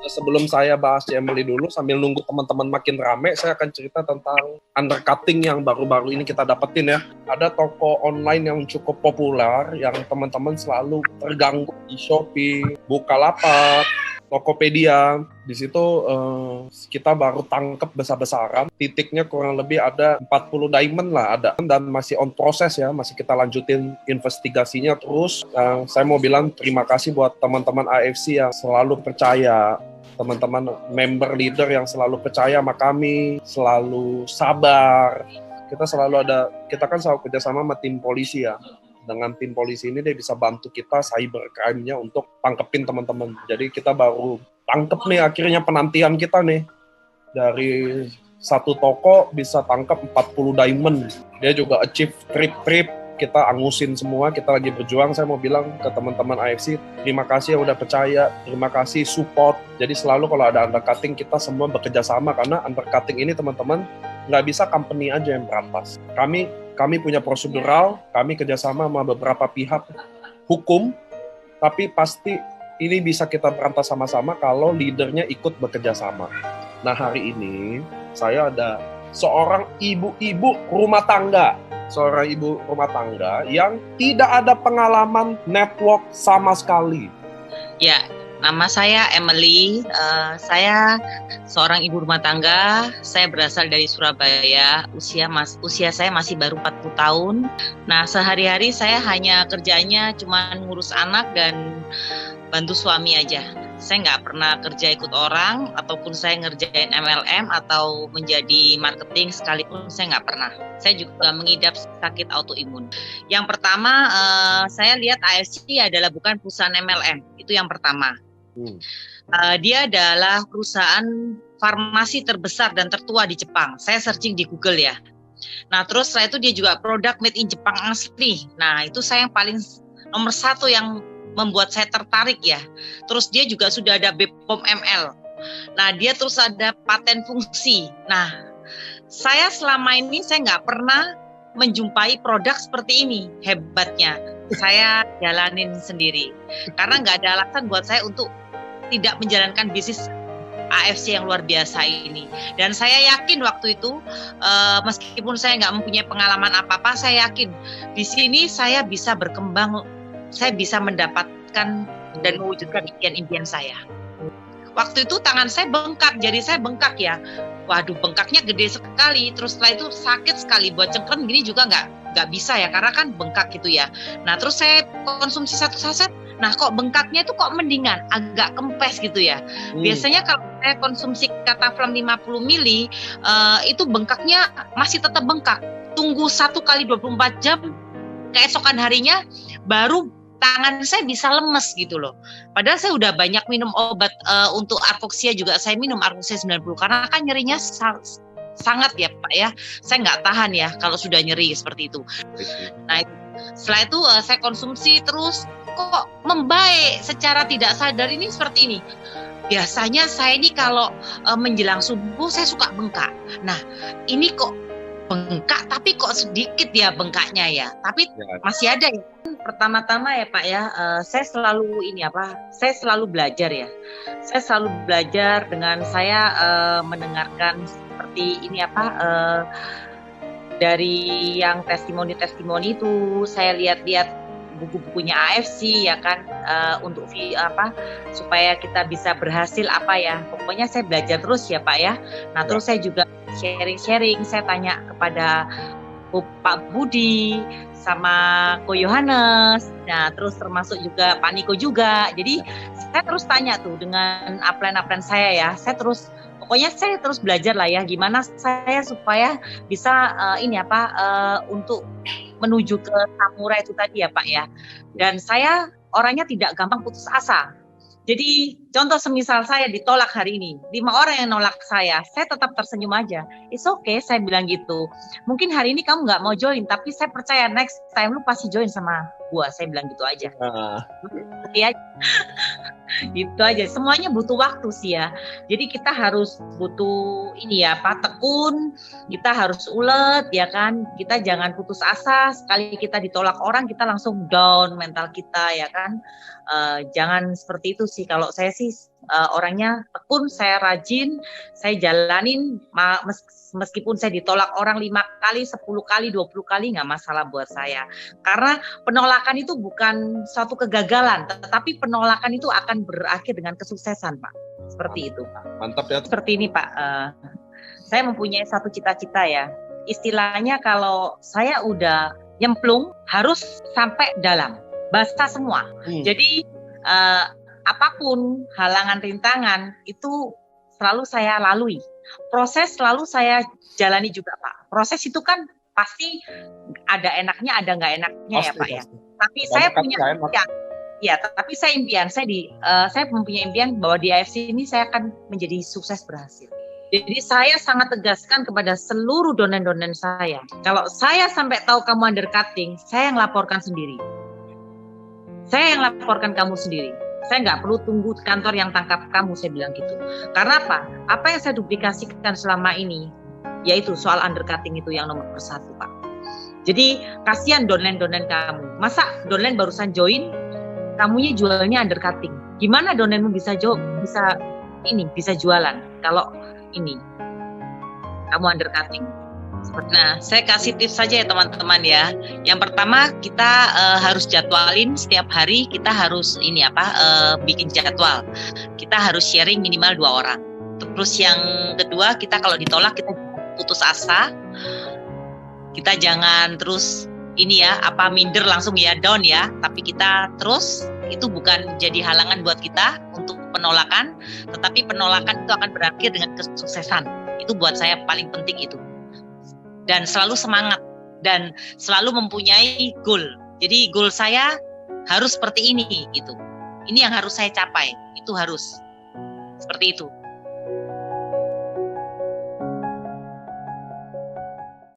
Sebelum saya bahas Emily dulu, sambil nunggu teman-teman makin rame, saya akan cerita tentang undercutting yang baru-baru ini kita dapetin ya. Ada toko online yang cukup populer, yang teman-teman selalu terganggu di Shopee, Bukalapak, Tokopedia. Di situ kita baru tangkep besar-besaran. Titiknya kurang lebih ada 40 diamond lah ada. Dan masih on proses ya, masih kita lanjutin investigasinya terus. Saya mau bilang terima kasih buat teman-teman AFC yang selalu percaya, teman-teman member leader yang selalu percaya sama kami, selalu sabar. Kita kan selalu kerjasama sama tim polisi ya. Dengan tim polisi ini dia bisa bantu kita cybercrime-nya untuk tangkepin teman-teman. Jadi kita baru tangkep nih akhirnya penantian kita nih. Dari satu toko bisa tangkap 40 diamond. Dia juga achieve trip-trip. Kita angusin semua, kita lagi berjuang. Saya mau bilang ke teman-teman AFC, terima kasih yang udah percaya, terima kasih support. Jadi selalu kalau ada undercutting, kita semua bekerja sama. Karena undercutting ini teman-teman, nggak bisa company aja yang berantas. Kami punya prosedural, kami kerjasama sama beberapa pihak hukum, tapi pasti ini bisa kita berantas sama-sama kalau leadernya ikut bekerja sama. Nah hari ini saya ada seorang ibu-ibu rumah tangga yang tidak ada pengalaman network sama sekali. Ya, nama saya Emily, saya seorang ibu rumah tangga, saya berasal dari Surabaya, usia saya masih baru 40 tahun. Nah, sehari-hari saya hanya kerjanya cuma ngurus anak dan bantu suami aja. Saya nggak pernah kerja ikut orang, ataupun saya ngerjain MLM atau menjadi marketing sekalipun saya nggak pernah. Saya juga mengidap sakit autoimun. Yang pertama, saya lihat AFC adalah bukan perusahaan MLM, itu yang pertama. Dia adalah perusahaan farmasi terbesar dan tertua di Jepang. Saya searching di Google ya. Nah terus setelah itu dia juga produk made in Jepang asli. Nah itu saya yang paling nomor satu yang membuat saya tertarik ya. Terus dia juga sudah ada BPOM ML. Nah dia terus ada paten fungsi. Nah saya selama ini saya nggak pernah menjumpai produk seperti ini. Hebatnya saya jalanin sendiri. Karena nggak ada alasan buat saya untuk tidak menjalankan bisnis AFC yang luar biasa ini. Dan saya yakin waktu itu meskipun saya nggak mempunyai pengalaman apa-apa, saya yakin di sini saya bisa berkembang, saya bisa mendapatkan dan mewujudkan impian-impian saya. Waktu itu tangan saya bengkak, jari saya bengkak ya. Waduh, bengkaknya gede sekali. Terus setelah itu sakit sekali, buat cengkram gini juga nggak bisa ya, karena kan bengkak gitu ya. Nah terus saya konsumsi 1 saset. Nah kok bengkaknya itu kok mendingan, agak kempes gitu ya. Biasanya kalau saya konsumsi Cataflam 50 mili, itu bengkaknya masih tetap bengkak. Tunggu 1 kali 24 jam, keesokan harinya baru tangan saya bisa lemes gitu loh. Padahal saya udah banyak minum obat untuk arfoksia juga, saya minum arfoksia 90 karena kan nyerinya sangat ya Pak ya. Saya nggak tahan ya kalau sudah nyeri seperti itu. Nah setelah itu saya konsumsi terus, kok membaik secara tidak sadar ini seperti ini. Biasanya saya ini kalau menjelang subuh saya suka bengkak. Nah ini kok bengkak tapi kok sedikit ya bengkaknya ya. Tapi masih ada ya. Pertama-tama ya Pak ya, saya selalu belajar ya. Saya selalu belajar dengan saya mendengarkan seperti ini dari yang testimoni-testimoni itu, saya lihat-lihat buku-bukunya AFC ya kan, untuk supaya kita bisa berhasil pokoknya saya belajar terus ya Pak ya. Nah terus saya juga sharing, saya tanya kepada Pak Budi sama Ko Yohanes, nah terus termasuk juga Pak Niko juga. Jadi saya terus tanya tuh dengan upline saya ya, saya terus belajar lah ya, gimana saya supaya bisa untuk menuju ke samurai itu tadi ya Pak ya. Dan saya orangnya tidak gampang putus asa. Jadi contoh semisal saya ditolak hari ini, 5 orang yang nolak saya tetap tersenyum aja. It's okay, saya bilang gitu. Mungkin hari ini kamu nggak mau join, tapi saya percaya next time lu pasti join sama gua. Saya bilang gitu aja. Itu aja. Semuanya butuh waktu sih ya. Jadi kita harus butuh ini ya, tekun. Kita harus ulet ya kan. Kita jangan putus asa. Sekali kita ditolak orang, kita langsung down mental kita ya kan. Jangan seperti itu sih. Kalau saya sih orangnya tekun, saya rajin, saya jalanin. Meskipun saya ditolak orang 5 kali, 10 kali, 20 kali, nggak masalah buat saya. Karena penolakan itu bukan suatu kegagalan, tetapi penolakan itu akan berakhir dengan kesuksesan, Pak. Seperti itu. Mantap ya. Seperti ini, Pak. Saya mempunyai satu cita-cita ya. Istilahnya kalau saya udah nyemplung, harus sampai dalam. Basah semua. Jadi, apapun halangan rintangan, itu selalu saya lalui. Proses selalu saya jalani juga, Pak. Proses itu kan pasti ada enaknya, ada nggak enaknya pasti, ya, Pak pasti. Ya. Tapi saya punya impian. Ya, tapi saya impian. Saya mempunyai impian bahwa di AFC ini saya akan menjadi sukses berhasil. Jadi saya sangat tegaskan kepada seluruh donen-donen saya. Kalau saya sampai tahu kamu undercutting, saya yang laporkan sendiri. Saya yang laporkan kamu sendiri. Saya nggak perlu tunggu kantor yang tangkap kamu, saya bilang gitu. Karena apa? Apa yang saya duplikasikan selama ini, yaitu soal undercutting itu yang nomor 1, Pak. Jadi kasihan donen-donen kamu. Masa donen barusan join, kamunya jualnya undercutting. Gimana donenmu bisa jualan kalau ini kamu undercutting? Nah, saya kasih tips saja ya teman-teman ya. Yang pertama kita harus jadwalin setiap hari, kita harus bikin jadwal. Kita harus sharing minimal 2 orang. Terus yang kedua, kita kalau ditolak kita putus asa. Kita jangan terus minder langsung ya, down ya. Tapi kita terus, itu bukan jadi halangan buat kita untuk penolakan, tetapi penolakan itu akan berakhir dengan kesuksesan. Itu buat saya paling penting itu. Dan selalu semangat dan selalu mempunyai goal. Jadi goal saya harus seperti ini gitu. Ini yang harus saya capai. Itu harus seperti itu.